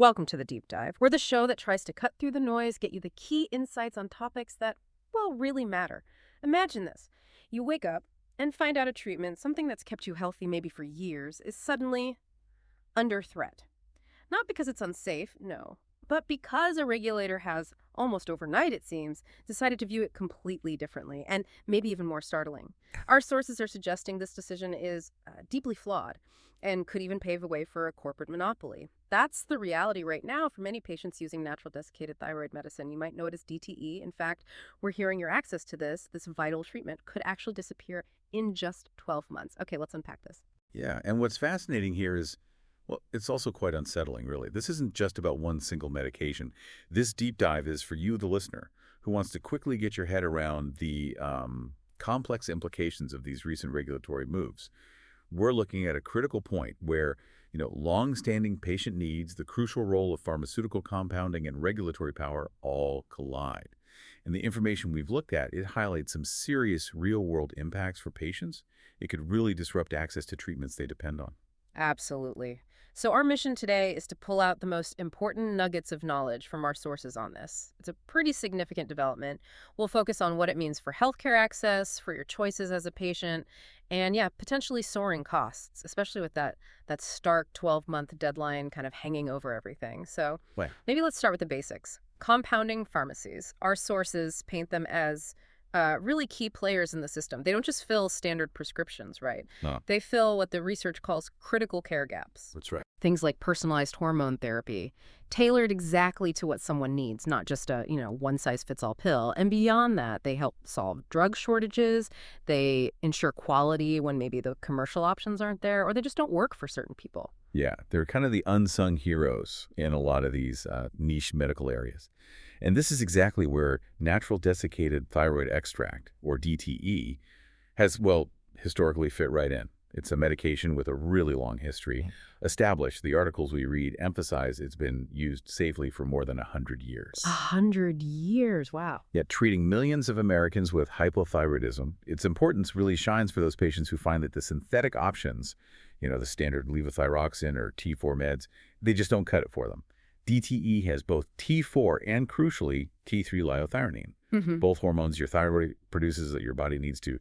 Welcome to the Deep Dive. We're the show that tries to cut through the noise, get you the key insights on topics that, well, really matter. Imagine this. You wake up and find out a treatment, something that's kept you healthy maybe for years, is suddenly under threat. Not because it's unsafe, no, but because a regulator has, almost overnight it seems, decided to view it completely differently, and maybe even more startling. Our sources are suggesting this decision is deeply flawed and could even pave the way for a corporate monopoly. That's the reality right now for many patients using natural desiccated thyroid medicine. You might know it as DTE. In fact, we're hearing your access to this vital treatment could actually disappear in just 12 months. Okay, let's unpack this. Yeah, and what's fascinating here is, well, it's also quite unsettling, really. This isn't just about one single medication. This deep dive is for you, the listener, who wants to quickly get your head around the complex implications of these recent regulatory moves. We're looking at a critical point where, long-standing patient needs, the crucial role of pharmaceutical compounding, and regulatory power all collide. And the information we've looked at, it highlights some serious real-world impacts for patients. It could really disrupt access to treatments they depend on. Absolutely. So our mission today is to pull out the most important nuggets of knowledge from our sources on this. It's a pretty significant development. We'll focus on what it means for healthcare access, for your choices as a patient, and yeah, potentially soaring costs, especially with that stark 12-month deadline kind of hanging over everything. So maybe let's start with the basics. Compounding pharmacies. Our sources paint them as really key players in the system. They don't just fill standard prescriptions, right? No. They fill what the research calls critical care gaps. That's right. Things like personalized hormone therapy, tailored exactly to what someone needs, not just a, one-size-fits-all pill. And beyond that, they help solve drug shortages. They ensure quality when maybe the commercial options aren't there, or they just don't work for certain people. Yeah, they're kind of the unsung heroes in a lot of these niche medical areas. And this is exactly where natural desiccated thyroid extract, or DTE, has, historically fit right in. It's a medication with a really long history. Established, the articles we read emphasize it's been used safely for more than 100 years. 100 years, wow. Yet treating millions of Americans with hypothyroidism, its importance really shines for those patients who find that the synthetic options, the standard levothyroxine or T4 meds, they just don't cut it for them. DTE has both T4 and, crucially, T3 liothyronine, both hormones your thyroid produces that your body needs to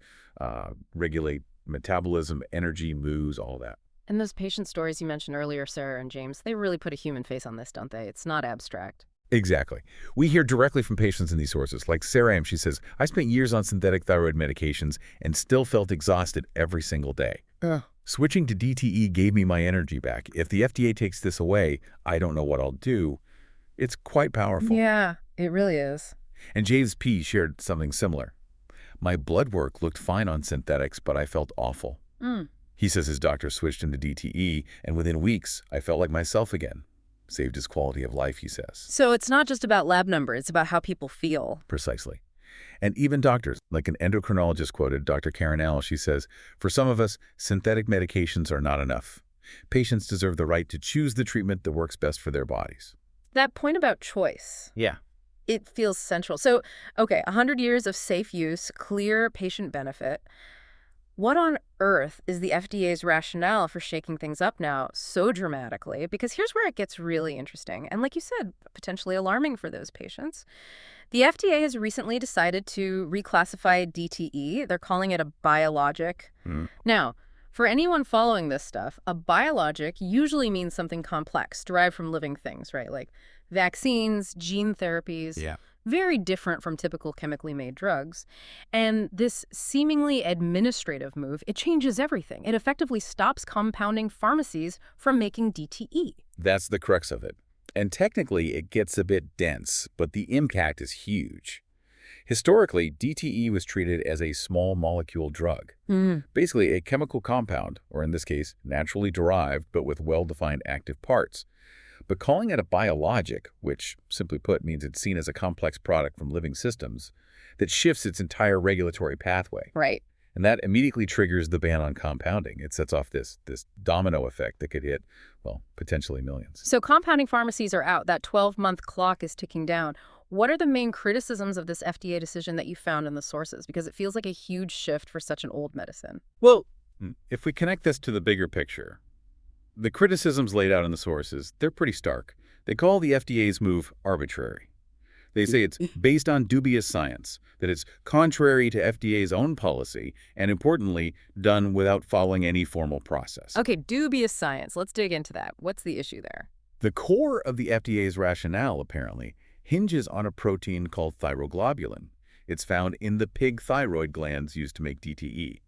regulate metabolism, energy, moods, all that. And those patient stories you mentioned earlier, Sarah and James, they really put a human face on this, don't they? It's not abstract. Exactly. We hear directly from patients in these sources. Like Sarah M., she says, I spent years on synthetic thyroid medications and still felt exhausted every single day. Switching to DTE gave me my energy back. If the FDA takes this away, I don't know what I'll do. It's quite powerful. Yeah, it really is. And James P. shared something similar. My blood work looked fine on synthetics, but I felt awful. He says his doctor switched him to DTE, and within weeks, I felt like myself again. Saved his quality of life, he says. So it's not just about lab numbers, it's about how people feel. Precisely. And even doctors, like an endocrinologist quoted Dr. Karen L., she says, for some of us, synthetic medications are not enough. Patients deserve the right to choose the treatment that works best for their bodies. That point about choice. Yeah. It feels central. So, okay, 100 years of safe use, clear patient benefit. What on earth is the FDA's rationale for shaking things up now so dramatically? Because here's where it gets really interesting. And like you said, potentially alarming for those patients. The FDA has recently decided to reclassify DTE. They're calling it a biologic. Now, for anyone following this stuff, a biologic usually means something complex, derived from living things, right? Like vaccines, gene therapies. Yeah. Very different from typical chemically made drugs. And this seemingly administrative move, it changes everything. It effectively stops compounding pharmacies from making DTE. That's the crux of it. And technically, it gets a bit dense, but the impact is huge. Historically, DTE was treated as a small molecule drug, basically a chemical compound, or in this case, naturally derived, but with well-defined active parts. But calling it a biologic, which, simply put, means it's seen as a complex product from living systems, that shifts its entire regulatory pathway. Right. And that immediately triggers the ban on compounding. It sets off this domino effect that could hit, potentially millions. So compounding pharmacies are out. That 12-month clock is ticking down. What are the main criticisms of this FDA decision that you found in the sources? Because it feels like a huge shift for such an old medicine. Well, if we connect this to the bigger picture, the criticisms laid out in the sources, they're pretty stark. They call the FDA's move arbitrary. They say it's based on dubious science, that it's contrary to FDA's own policy, and importantly, done without following any formal process. Okay, dubious science. Let's dig into that. What's the issue there? The core of the FDA's rationale, apparently, hinges on a protein called thyroglobulin. It's found in the pig thyroid glands used to make DTE.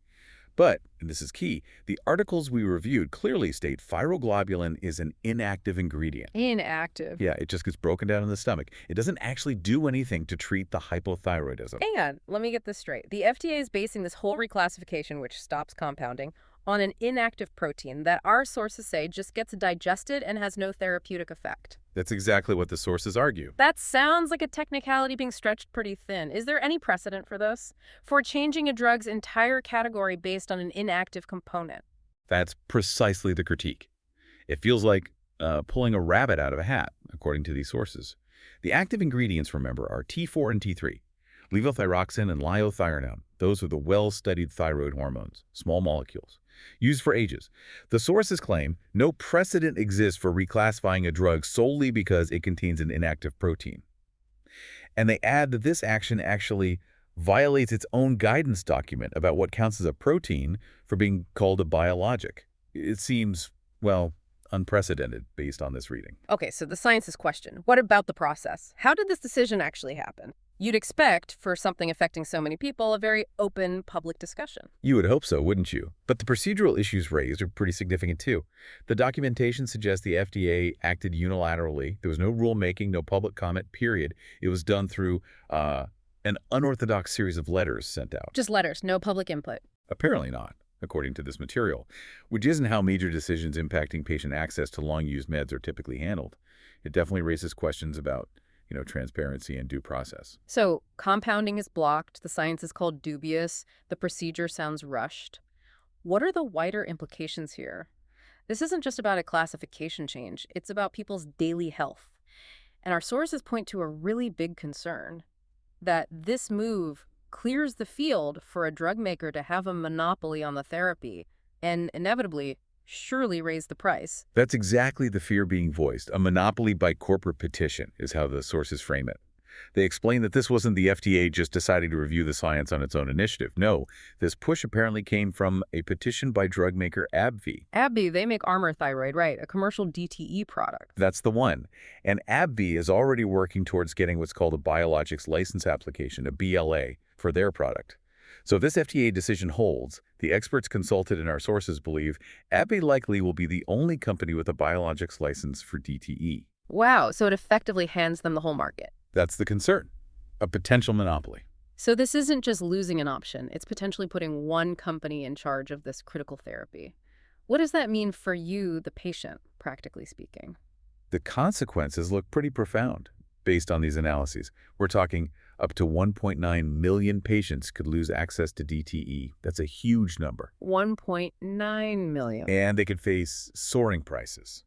But, and this is key, the articles we reviewed clearly state thyroglobulin is an inactive ingredient. Inactive. Yeah, it just gets broken down in the stomach. It doesn't actually do anything to treat the hypothyroidism. Hang on, let me get this straight. The FDA is basing this whole reclassification, which stops compounding, on an inactive protein that our sources say just gets digested and has no therapeutic effect. That's exactly what the sources argue. That sounds like a technicality being stretched pretty thin. Is there any precedent for this? For changing a drug's entire category based on an inactive component? That's precisely the critique. It feels like pulling a rabbit out of a hat, according to these sources. The active ingredients, remember, are T4 and T3. Levothyroxine and liothyronine. Those are the well-studied thyroid hormones, small molecules, used for ages. The sources claim no precedent exists for reclassifying a drug solely because it contains an inactive protein. And they add that this action actually violates its own guidance document about what counts as a protein for being called a biologic. It seems, well, unprecedented based on this reading. Okay, so the science is questioned. What about the process? How did this decision actually happen? You'd expect, for something affecting so many people, a very open public discussion. You would hope so, wouldn't you? But the procedural issues raised are pretty significant too. The documentation suggests the FDA acted unilaterally. There was no rulemaking, no public comment, period. It was done through an unorthodox series of letters sent out. Just letters, no public input. Apparently not, according to this material, which isn't how major decisions impacting patient access to long-used meds are typically handled. It definitely raises questions about transparency and due process. So compounding is blocked, the science is called dubious, the procedure sounds rushed. What are the wider implications here? This isn't just about a classification change, it's about people's daily health. And our sources point to a really big concern, that this move clears the field for a drug maker to have a monopoly on the therapy and inevitably surely raise the price. That's exactly the fear being voiced. A monopoly by corporate petition is how the sources frame it. They explain that this wasn't the FDA just deciding to review the science on its own initiative. No, this push apparently came from a petition by drug maker AbbVie. AbbVie, they make Armour Thyroid, right? A commercial DTE product. That's the one. And AbbVie is already working towards getting what's called a biologics license application, a BLA, for their product. So if this FDA decision holds, the experts consulted in our sources believe AbbVie likely will be the only company with a biologics license for DTE. Wow, so it effectively hands them the whole market. That's the concern, a potential monopoly. So this isn't just losing an option, it's potentially putting one company in charge of this critical therapy. What does that mean for you, the patient, practically speaking? The consequences look pretty profound based on these analyses. We're talking up to 1.9 million patients could lose access to DTE. That's a huge number. 1.9 million. And they could face soaring prices.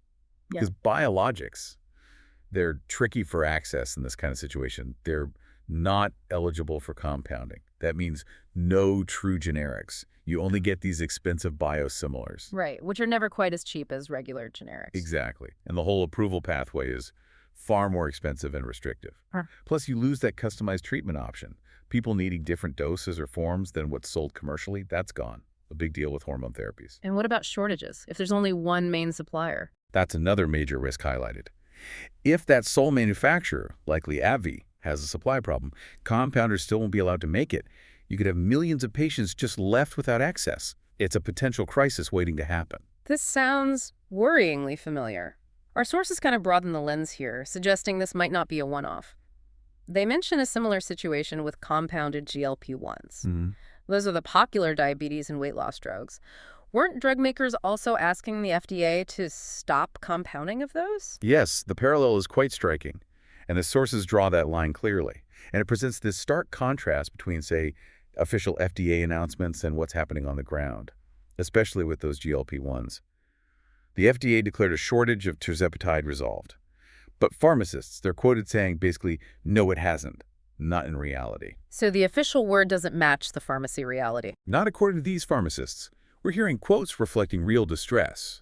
Because biologics, they're tricky for access in this kind of situation. They're not eligible for compounding. That means no true generics. You only get these expensive biosimilars. Right, which are never quite as cheap as regular generics. Exactly. And the whole approval pathway is far more expensive and restrictive. Plus, you lose that customized treatment option. People needing different doses or forms than what's sold commercially, that's gone. A big deal with hormone therapies. And what about shortages? If there's only one main supplier? That's another major risk highlighted. If that sole manufacturer, likely AbbVie, has a supply problem, compounders still won't be allowed to make it. You could have millions of patients just left without access. It's a potential crisis waiting to happen. This sounds worryingly familiar. Our sources kind of broaden the lens here, suggesting this might not be a one-off. They mention a similar situation with compounded GLP-1s. Those are the popular diabetes and weight loss drugs. Weren't drug makers also asking the FDA to stop compounding of those? Yes, the parallel is quite striking, and the sources draw that line clearly. And it presents this stark contrast between, say, official FDA announcements and what's happening on the ground, especially with those GLP-1s. The FDA declared a shortage of tirzepatide resolved. But pharmacists, they're quoted saying basically, no, it hasn't. Not in reality. So the official word doesn't match the pharmacy reality. Not according to these pharmacists. We're hearing quotes reflecting real distress.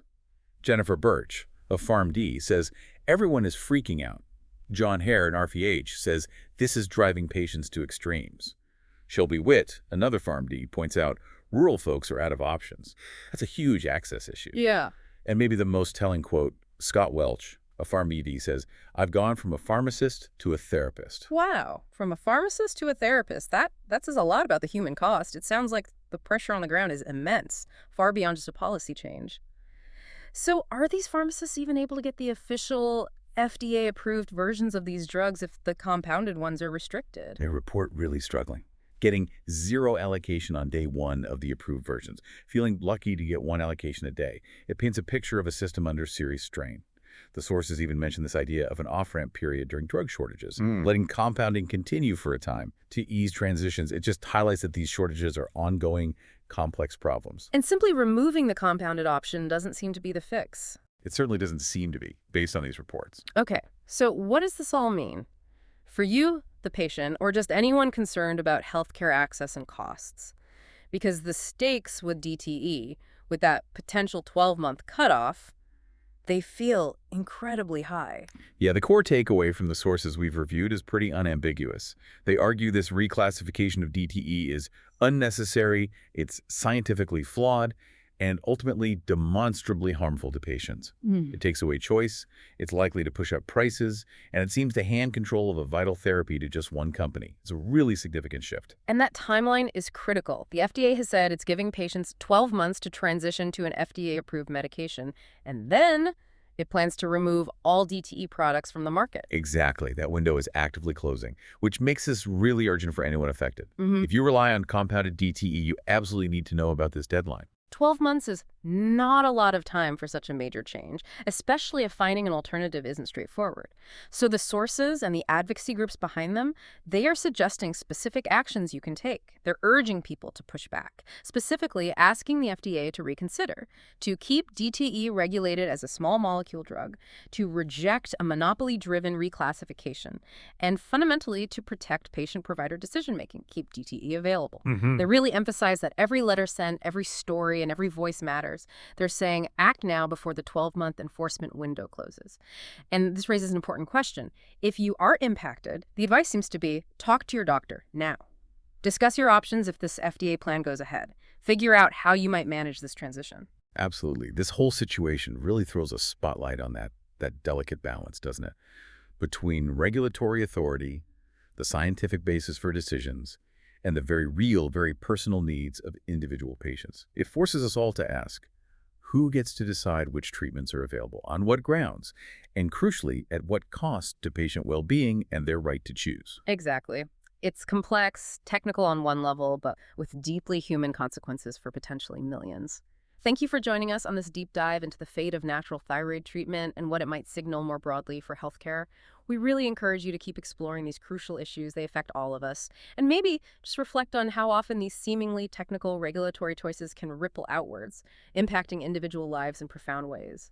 Jennifer Birch of PharmD says Everyone is freaking out. John Hare in RVH says this is driving patients to extremes. Shelby Witt, another PharmD, points out rural folks are out of options. That's a huge access issue. Yeah. And maybe the most telling quote, Scott Welch, a PharmD, says, "I've gone from a pharmacist to a therapist." Wow. From a pharmacist to a therapist, that says a lot about the human cost. It sounds like the pressure on the ground is immense, far beyond just a policy change. So are these pharmacists even able to get the official FDA-approved versions of these drugs if the compounded ones are restricted? They report really struggling, getting zero allocation on day one of the approved versions, feeling lucky to get one allocation a day. It paints a picture of a system under serious strain. The sources even mention this idea of an off-ramp period during drug shortages, letting compounding continue for a time to ease transitions. It just highlights that these shortages are ongoing, complex problems. And simply removing the compounded option doesn't seem to be the fix. It certainly doesn't seem to be, based on these reports. Okay, so what does this all mean? For you, the patient, or just anyone concerned about healthcare access and costs? Because the stakes with DTE, with that potential 12-month cutoff, they feel incredibly high. Yeah, the core takeaway from the sources we've reviewed is pretty unambiguous. They argue this reclassification of DTE is unnecessary, it's scientifically flawed, and ultimately demonstrably harmful to patients. It takes away choice, it's likely to push up prices, and it seems to hand control of a vital therapy to just one company. It's a really significant shift. And that timeline is critical. The FDA has said it's giving patients 12 months to transition to an FDA-approved medication, and then it plans to remove all DTE products from the market. Exactly. That window is actively closing, which makes this really urgent for anyone affected. If you rely on compounded DTE, you absolutely need to know about this deadline. 12 months is not a lot of time for such a major change, especially if finding an alternative isn't straightforward. So the sources and the advocacy groups behind them, they are suggesting specific actions you can take. They're urging people to push back, specifically asking the FDA to reconsider, to keep DTE regulated as a small molecule drug, to reject a monopoly-driven reclassification, and fundamentally to protect patient-provider decision-making, keep DTE available. They really emphasize that every letter sent, every story, and every voice matters. They're saying act now before the 12-month enforcement window closes. And this raises an important question. If you are impacted, the advice seems to be talk to your doctor now. Discuss your options if this FDA plan goes ahead. Figure out how you might manage this transition. Absolutely. This whole situation really throws a spotlight on that delicate balance, doesn't it? Between regulatory authority, the scientific basis for decisions, and the very real, very personal needs of individual patients. It forces us all to ask, who gets to decide which treatments are available, on what grounds, and crucially, at what cost to patient well-being and their right to choose? Exactly. It's complex, technical on one level, but with deeply human consequences for potentially millions. Thank you for joining us on this deep dive into the fate of natural thyroid treatment and what it might signal more broadly for healthcare. We really encourage you to keep exploring these crucial issues. They affect all of us. And maybe just reflect on how often these seemingly technical regulatory choices can ripple outwards, impacting individual lives in profound ways.